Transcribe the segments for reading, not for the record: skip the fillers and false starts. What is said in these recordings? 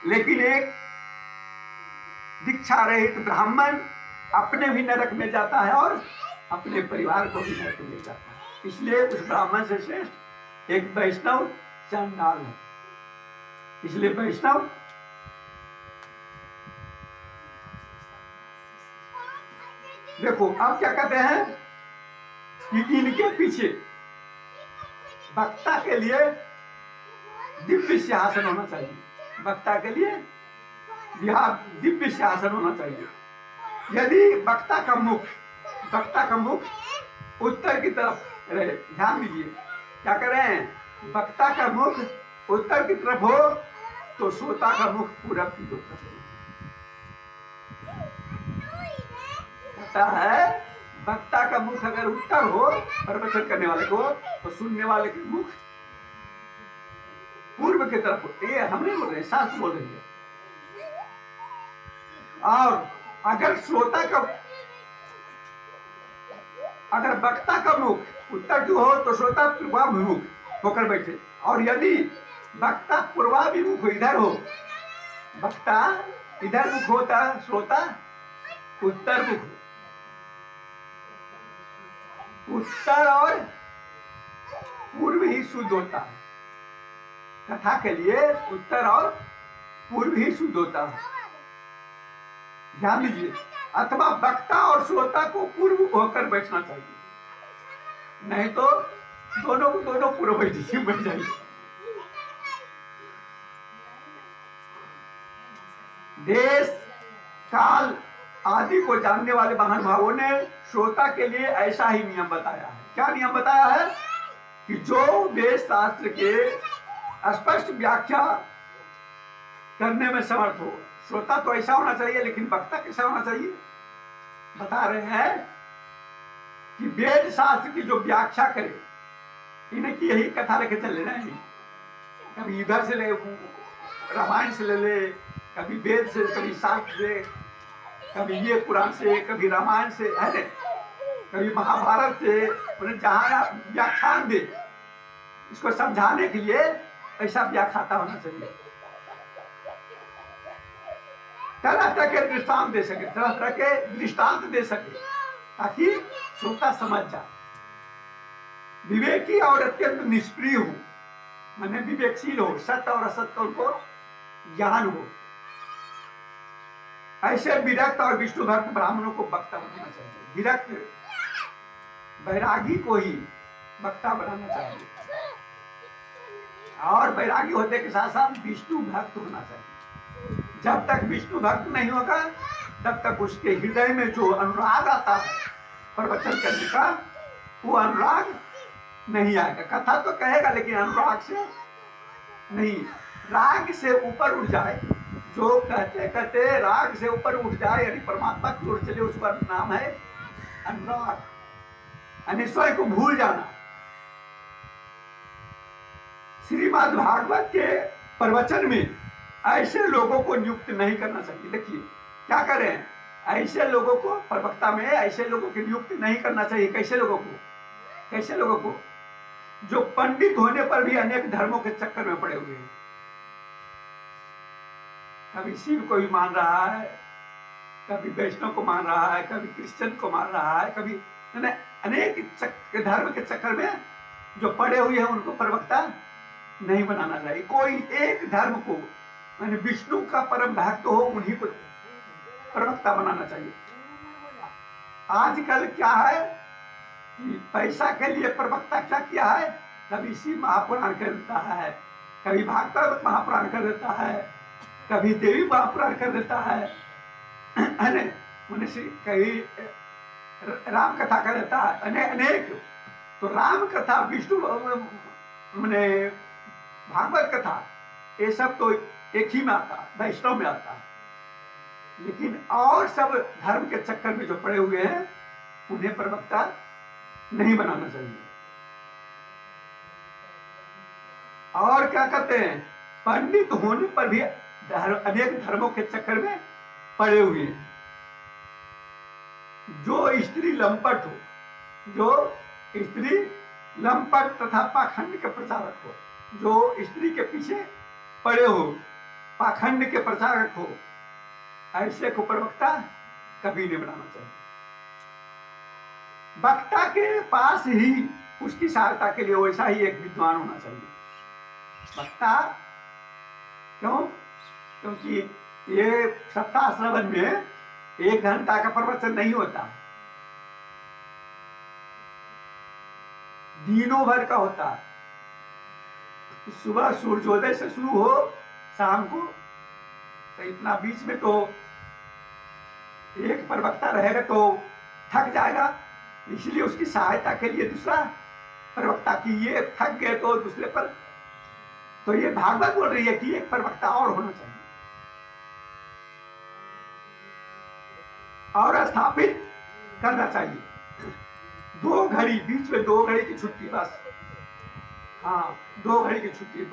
लेकिन एक दीक्षा रहित ब्राह्मण अपने भी नरक में जाता है और अपने परिवार को भी नरक में जाता है। इसलिए उस ब्राह्मण से श्रेष्ठ एक वैष्णव चंडाल है। इसलिए वैष्णव देखो आप क्या कहते हैं कि इनके पीछे वक्ता के लिए दिव्य सिंहासन होना चाहिए। वक्ता के लिए दिव्य सिंहासन होना चाहिए। यदि वक्ता का मुख उत्तर की तरफ रहे, ध्यान दीजिए क्या कर रहे हैं, वक्ता का मुख उत्तर की तरफ हो तो श्रोता का मुख पूरब की तरफ कहता है। वक्ता का मुख अगर उत्तर हो प्रवचन करने वाले को, तो सुनने वाले के मुख पूर्व की तरफ हो। ये हम नहीं बोल रहे, शास्त्र बोल रही है। और अगर वक्ता का मुख उत्तर की हो तो श्रोता पूर्वाभिमुख होकर बैठे, और यदि वक्ता पूर्वाभिमुख इधर हो, वक्ता इधर मुख होता, श्रोता उत्तर मुख। उत्तर और पूर्व ही शुद्ध होता है। कथा के लिए उत्तर और पूर्व ही शुद्ध होता है, ध्यान दीजिए। अथवा वक्ता और श्रोता को पूर्व होकर बैठना चाहिए, नहीं तो दोनों को दोनों पूर्व बैठ जाएंगे। देश काल आदि को जानने वाले महानुभावों ने श्रोता के लिए ऐसा ही नियम बताया है। क्या नियम बताया है कि जो वेद शास्त्र के स्पष्ट व्याख्या करने में समर्थ हो, श्रोता तो ऐसा होना चाहिए, लेकिन वक्ता कैसा होना चाहिए बता रहे हैं कि वेद शास्त्र की जो व्याख्या करे, इनकी यही कथा लेके चल लेना है। कभी इधर से ले, रामायण से ले ले, कभी वेद से, कभी शास्त्र से, कभी ये पुराण से, कभी रामायण से, है न, कभी महाभारत से, उन्हें जहां व्याख्यान दे, इसको समझाने के लिए ऐसा व्याख्याता होना चाहिए। तरह तरह के दृष्टांत दे सके, तरह तरह के दृष्टांत दे सके, ताकि श्रोता समझ जाए। विवेकी और अत्यंत निष्प्रिय हो, माने विवेकशील हो, सत्य और असत्य को ज्ञान हो, ऐसे विरक्त और विष्णु भक्त ब्राह्मणों को वक्ता बनाना चाहिए। विरक्त वैरागी को ही वक्ता बनाना चाहिए, और वैरागी होते के साथ साथ विष्णु भक्त होना चाहिए। जब तक विष्णु भक्त नहीं होगा, तब तक उसके हृदय में जो अनुराग आता है प्रवचन करने का, वो अनुराग नहीं आएगा। कथा तो कहेगा, लेकिन अनुराग से नहीं। राग से ऊपर उठ जाए, जो कहते कहते राग से ऊपर उठ जाए, यानी परमात्मा की ओर चले, उसका नाम है अनुराग, यानी स्वयं को भूल जाना। श्रीमद् भागवत के प्रवचन में ऐसे लोगों को नियुक्त नहीं करना चाहिए। देखिए क्या करें, ऐसे लोगों को प्रवक्ता में ऐसे लोगों की नियुक्त नहीं करना चाहिए। कैसे लोगों को जो पंडित होने पर भी अनेक धर्मों के चक्कर में पड़े हुए हैं। कभी शिव को भी मान रहा है, कभी वैष्णव को मान रहा है, कभी क्रिश्चियन को मान रहा है, कभी अनेक धर्म के चक्कर में जो पड़े हुए हैं, उनको प्रवक्ता नहीं बनाना चाहिए। कोई एक धर्म को, यानी विष्णु का परम भक्त हो, उन्हीं को प्रवक्ता बनाना चाहिए। आजकल क्या है, पैसा के लिए प्रवक्ता क्या किया है, कभी शिव महापुराण कर देता है, कभी भागवत महापुराण कर देता है, कभी देवी महापुराण कर देता है, कभी राम कथा कर देता है, अनेक। तो राम कथा, विष्णु मैंने भागवत कथा, ये सब तो एक ही में आता है, वैष्णव में आता है। लेकिन और सब धर्म के चक्कर में जो पड़े हुए हैं, उन्हें प्रवक्ता नहीं बनाना चाहिए। और क्या कहते हैं, पंडित होने पर भी अनेक धर्मों के चक्कर में पड़े हुए हैं। जो स्त्री लंपट तथा पाखंड के प्रचारक हो, जो स्त्री के पीछे पड़े हो, पाखंड के प्रचारक हो, ऐसे को प्रवक्ता कभी नहीं बनाना चाहिए। वक्ता के पास ही उसकी सहायता के लिए वैसा ही एक विद्वान होना चाहिए। वक्ता क्यों? क्योंकि ये सप्ताह श्रवण में 1 घंटा का प्रवचन नहीं होता, दिनों भर का होता है। सुबह सूर्योदय से शुरू हो शाम को, तो इतना बीच में तो एक प्रवक्ता रहेगा तो थक जाएगा, इसलिए उसकी सहायता के लिए दूसरा प्रवक्ता की, ये थक गए तो दूसरे पर, तो ये भागवत बोल रही है कि एक प्रवक्ता और होना चाहिए और स्थापित करना चाहिए। 2 घड़ी, बीच में 2 घड़ी की छुट्टी बस, हाँ 2 घड़ी की छुट्टी,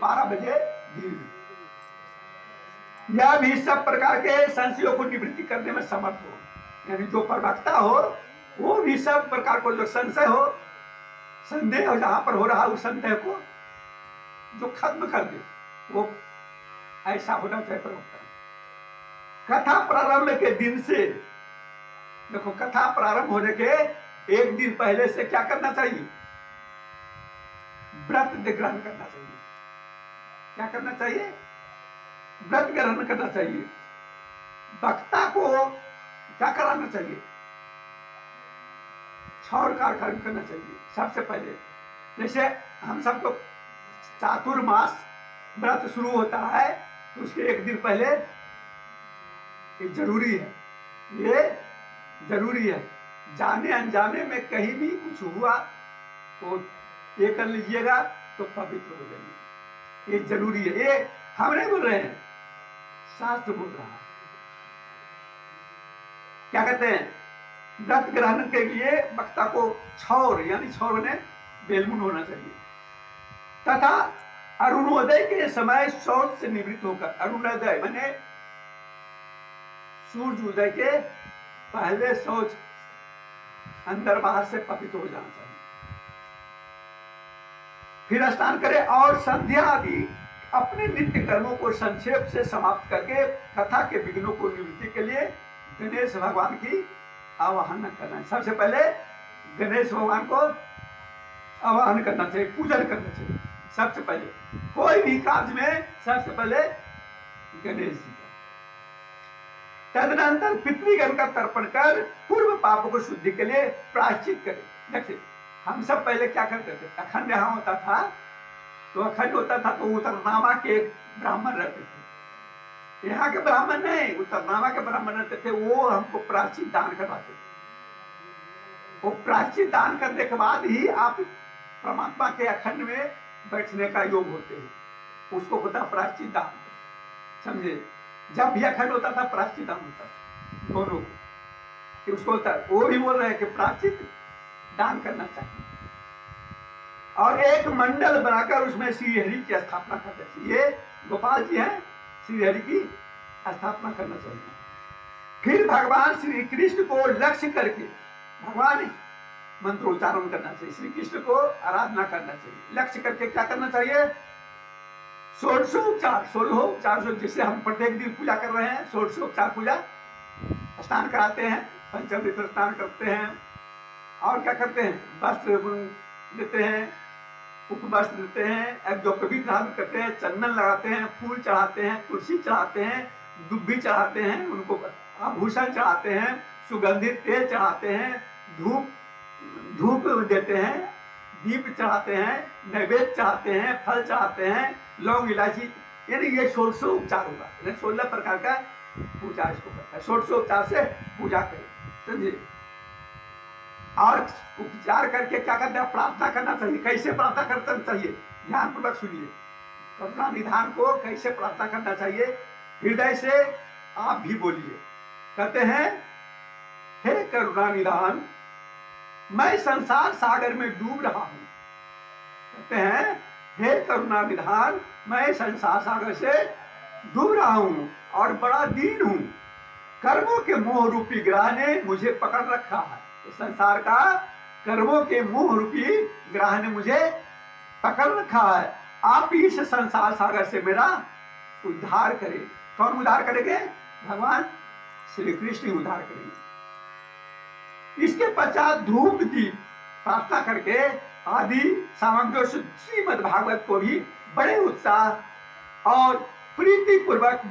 12 बजे दिन। यह भी सब प्रकार के संशयों को निवृत्ति करने में समर्थ हो, यानी जो प्रवक्ता हो वो भी सब प्रकार को जो संशय हो, संदेह हो, जहां पर हो रहा उस संदेह को जो खत्म कर दे, वो ऐसा होना चाहिए प्रवक्ता। कथा प्रारंभ के दिन से, देखो कथा प्रारंभ होने के 1 दिन पहले से क्या करना चाहिए? व्रत ग्रहण करना चाहिए। क्या करना चाहिए? व्रत ग्रहण करना चाहिए। वक्ता को क्या कराना चाहिए? क्षौर कार्यक्रम करना चाहिए सबसे पहले। जैसे हम सब तो चातुर्मास व्रत शुरू होता है तो उसके 1 दिन पहले ये जरूरी है, ये जरूरी है। जाने अनजाने में कहीं भी कुछ हुआ तो ये कर लीजिएगा तो पवित्र हो जाइए, ये जरूरी है। ये हम नहीं बोल रहे हैं, शास्त्र बोल रहा है। क्या कहते हैं? व्रत ग्रहण के लिए वक्ता को क्षौर, यानी क्षौर ने बेलमुंड होना चाहिए, तथा अरुणोदय के समय शौच से निवृत्त होकर, अरुणोदय माने सूर्य उदय के पहले शौच अंदर बाहर से पवित्र हो जाना चाहिए। फिर स्नान करे और संध्या आदि अपने नित्य कर्मों को संक्षेप से समाप्त करके कथा के विघ्नों को निवृत्ति के लिए गणेश भगवान की आवाहन करना है। सबसे पहले गणेश भगवान को आवाहन करना चाहिए, पूजन करना चाहिए। सबसे पहले कोई भी कार्य में सबसे पहले गणेश जी का, तदनंतर पितृगण का तर्पण कर पूर्व पापों को शुद्धि के लिए प्रायश्चित करें। देखिए हम सब पहले क्या करते थे, अखंड यहाँ होता था तो अखंड होता था तो उत्तरनामा के ब्राह्मण रहते थे, यहाँ के ब्राह्मण नहीं, उत्तरनामा के ब्राह्मण रहते थे, वो हमको प्रायश्चित दान करवाते थे। वो प्रायश्चित दान करने के बाद ही आप परमात्मा के अखंड में बैठने का योग होते हैं, उसको होता प्रायश्चित दान। समझे? जब भी अखंड होता था प्रायश्चित दान होता था दोनों को, उसको होता। वो भी बोल रहे हैं कि प्रायश्चित दान करना चाहिए और एक मंडल बनाकर उसमें श्री हरि की स्थापना करना चाहिए। गोपाल जी हैं, श्री हरि की स्थापना करना चाहिए। फिर भगवान श्री कृष्ण को लक्ष्य करके भगवान मंत्रोच्चारण करना चाहिए, श्री कृष्ण को आराधना करना चाहिए। लक्ष्य करके क्या करना चाहिए? 16 जिससे हम प्रत्येक दिन पूजा कर रहे हैं, 16 पूजा, स्नान कराते हैं, पंचमृत स्नान करते हैं और क्या करते हैं? वस्त्र देते हैं, उपवस्त्र देते हैं, पवित्र धारण करते हैं, चंदन लगाते हैं, फूल चढ़ाते हैं, तुलसी चढ़ाते हैं, दुब्बी चढ़ाते हैं, उनको आभूषण चढ़ाते हैं, सुगंधित तेल चढ़ाते हैं, धूप देते हैं, दीप चढ़ाते हैं, नैवेद्य चढ़ाते हैं, फल चढ़ाते हैं, लौंग इलायची, यानी ये 16 उपचार होगा। 16 प्रकार का पूजा इसको करता है। 16 उपचार से पूजा करें, समझिए। और उपचार करके क्या करते हैं? प्रार्थना करना चाहिए। कैसे प्रार्थना करना चाहिए? ध्यान पूर्वक सुनिए। करुणा निधान को कैसे प्रार्थना करना चाहिए? हृदय से आप भी बोलिए। कहते हैं, हे करुणा निधान, मैं संसार सागर में डूब रहा हूं। कहते हैं, हे करुणा निधान, मैं संसार सागर से डूब रहा हूं और बड़ा दीन हूं। कर्मों के मोह रूपी ग्रह ने मुझे पकड़ रखा है। तो संसार का कर्मों के मोह रूपी ग्रह ने मुझे पकड़ रखा है। आप इस संसार सागर से मेरा उद्धार करे। कौन उद्धार करेंगे? भगवान श्री कृष्ण उद्धार करेंगे। इसके पश्चात धूप दीप प्रार्थना करके आदि सामग्रियों से श्रीमद् भागवत को भी बड़े उत्साह और प्रीति पूर्वक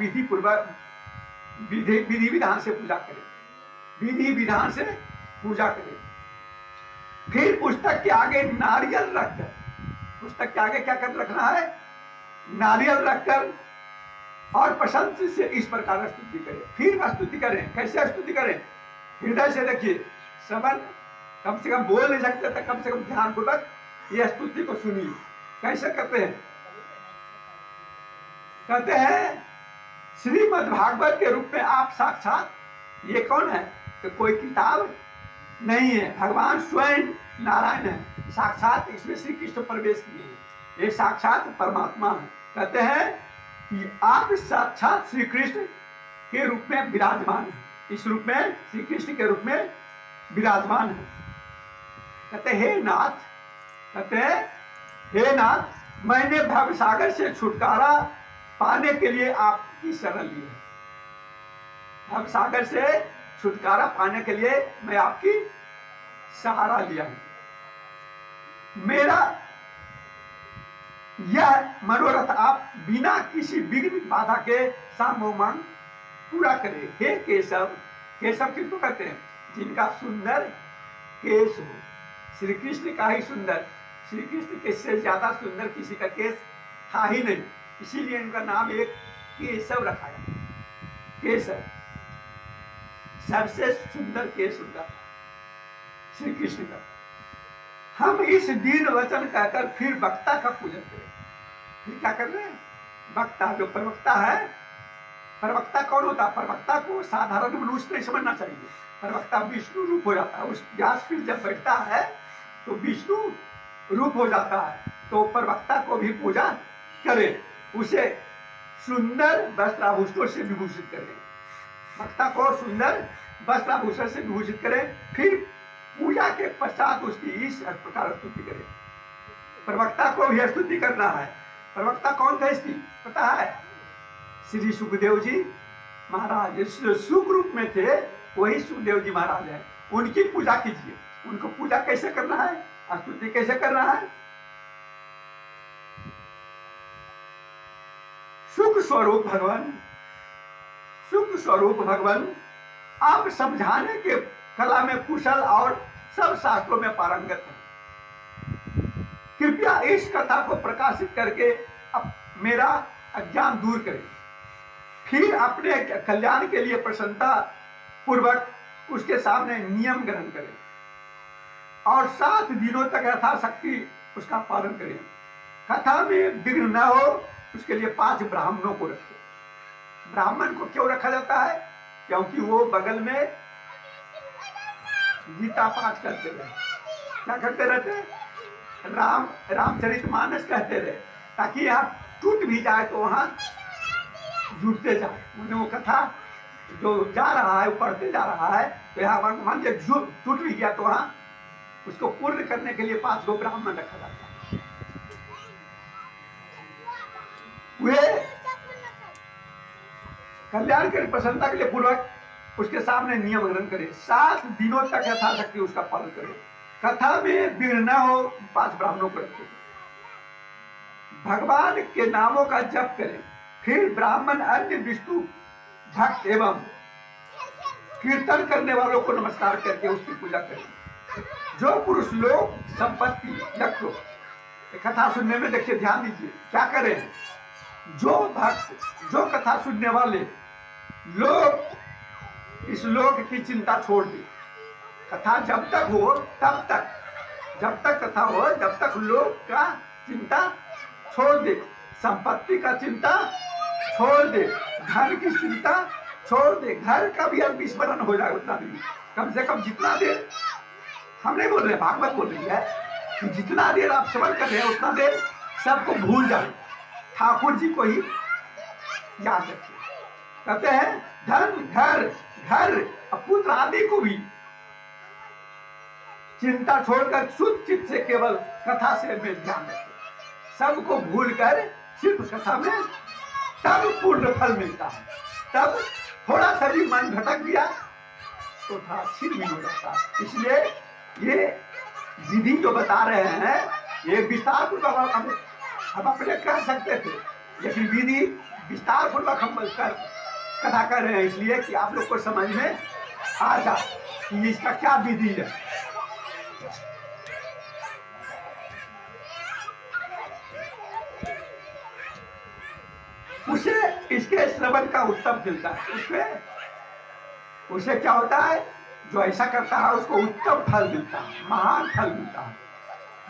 विधि विधान से पूजा करें, विधि विधान से पूजा करें। फिर पुस्तक के आगे नारियल रखकर, पुस्तक के आगे क्या कर रखना है? नारियल रखकर और प्रशंसा से इस प्रकार स्तुति करें। फिर स्तुति करें। कैसे स्तुति करें? हृदय से देखिए, श्रवण कम से कम बोल नहीं सकते तो कम से कम ध्यान पूर्वक यह स्तुति को सुनिए। कैसे करते हैं? कहते हैं श्रीमद् भागवत के रूप में आप साक्षात, ये कौन है? तो कोई किताब नहीं है, भगवान स्वयं नारायण है, साक्षात इसमें श्री कृष्ण प्रवेश किए हैं, ये साक्षात परमात्मा है। कहते हैं कि आप साक्षात श्री कृष्ण के रूप में विराजमान है, इस रूप में श्री कृष्ण के रूप में विराजमान है। कहते हे नाथ, कहते हे नाथ, मैंने भव सागर से छुटकारा पाने के लिए आपकी शरण ली है। भव सागर से छुटकारा पाने के लिए मैं आपकी सहारा लिया हूं। मेरा यह मनोरथ आप बिना किसी विघ्न बाधा के सामोमंग पूरा करें। हे केशव, केशव किसको कहते हैं? जिनका सुंदर केश हो। श्री कृष्ण का ही सुंदर, श्री कृष्ण के से ज्यादा सुंदर किसी का केश था ही नहीं, इसीलिए इनका नाम एक केशव रखा है। केशव, सबसे सुंदर केश उनका श्री कृष्ण का। हम इस दीन वचन कहकर फिर वक्ता का पूजन करें। फिर क्या कर रहे हैं? वक्ता, जो प्रवक्ता है, प्रवक्ता कौन होता है? प्रवक्ता को साधारण मनुष्य नहीं समझना चाहिए। प्रवक्ता विष्णु रूप हो जाता है। उस व्यासपीठ जब बैठता है तो विष्णु रूप हो जाता है। तो प्रवक्ता को भी पूजा करें, उसे सुंदर वस्त्राभूषणों से विभूषित करें। वक्ता को सुंदर वस्त्राभूषण से विभूषित करें। फिर पूजा के पश्चात उसकी इस प्रकार स्तुति करें। प्रवक्ता को भी स्तुति करना है। प्रवक्ता कौन था इसकी पता है? श्री सुखदेव जी महाराज, सुख रूप में थे, वही सुखदेव जी महाराज है। उनकी पूजा कीजिए। उनको पूजा कैसे करना है, स्तुति कैसे करना है? सुख स्वरूप भगवान, सुख स्वरूप भगवान, आप समझाने के कला में कुशल और सब शास्त्रों में पारंगत है। कृपया इस कथा को प्रकाशित करके अब मेरा अज्ञान दूर करें। फिर अपने कल्याण के लिए प्रसन्नता पूर्वक उसके सामने नियम ग्रहण करें और 7 दिनों तक यथाशक्ति उसका पालन करें। कथा में विघ्न न हो उसके लिए 5 ब्राह्मणों को रखें। ब्राह्मण को क्यों रखा जाता है? क्योंकि वो बगल में गीता पाठ करते रहे। क्या करते रहते? रामचरितमानस कहते रहे, ताकि यहाँ टूट भी जाए तो वहां जुड़ते जाए। उन्हें वो कथा जो जा रहा है, वो पढ़ते जा रहा है, तो यहाँ मान लीजिए टूट भी गया तो वहां उसको पूर्ण करने के लिए 5 गो ब्राह्मण रखा जाता है। वे कल्याण के प्रसन्नता के लिए पूर्वक उसके सामने नियम ग्रहण करे। 7 दिनों तक यथाशक्ति उसका पालन करे। कथा में विघ्न न हो 5 ब्राह्मणों को रखे। भगवान के नामों का जप करें। फिर ब्राह्मण अन्य विष्णु भक्त एवं कीर्तन करने वालों को नमस्कार करके उसकी पूजा करें। जो पुरुष लोग संपत्ति लक्ष्य, कथा सुनने में देखिए, ध्यान दीजिए क्या करें। जो भक्त, जो कथा सुनने वाले लोग इस लोक की चिंता छोड़ दे। कथा जब तक हो तब तक, जब तक कथा हो जब तक लोग का चिंता छोड़ दे, संपत्ति का चिंता छोड़ दे, घर की चिंता छोड़ दे। घर का भी अब विस्मरण हो जाए उतना भी, कम से कम जितना देर, हम नहीं बोल रहे, भागवत बोल रही है कि जितना देर आप श्रवण कर रहे हैं उतना देर सबको भूल जाए, ठाकुर जी को ही याद रखिए। कहते हैं धन, घर, घर, पुत्र आदि को भी चिंता छोड़कर शुद्ध चित्त से केवल कथा से में ध्यान रखें। सबको भूलकर सिर्फ कथा में तब पूर्ण फल मिलता है। तब थोड़ा सा भी मन भटक गया तो थोड़ा छिन्न हो जाता है। इसलिए ये विधि जो बता रहे हैं ये विस्तार पूर्वक हम अपने कह सकते थे, लेकिन विधि विस्तार पूर्वक हम कथा कर रहे हैं इसलिए कि आप लोग को समझ में आ जाए कि इसका क्या विधि है। उसे इसके श्रवण का उत्तम मिलता है। उसे क्या होता है, जो ऐसा करता है उसको उत्तम फल मिलता है, महान फल मिलता है।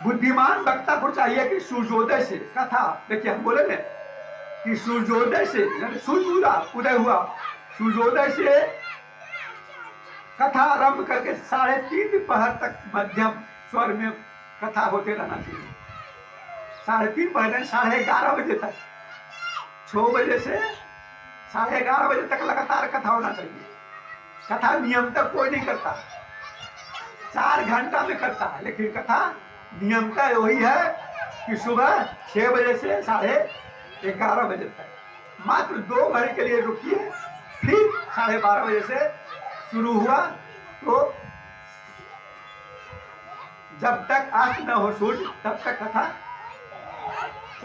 बुद्धिमान वक्ता को चाहिए कि सूर्योदय से कथा, देखिए हम बोले ना कि सूर्योदय से सूर्य उदय हुआ, सूर्योदय से कथा आरंभ करके 3:30 पहर तक मध्यम स्वर में कथा होते रहना चाहिए। 3:30 पहर 11:30 बजे तक, 6 बजे से 11:30 बजे तक लगातार कथा होना चाहिए। कथा नियम तक कोई नहीं करता, 4 घंटा में करता है, लेकिन कथा नियमता वही है कि सुबह 6 बजे से 11:30 बजे तक। मात्र 2 घंटे के लिए रुकिए, फिर 12:30 बजे से शुरू हुआ तो जब तक अस्त न हो सूर्य तब तक कथा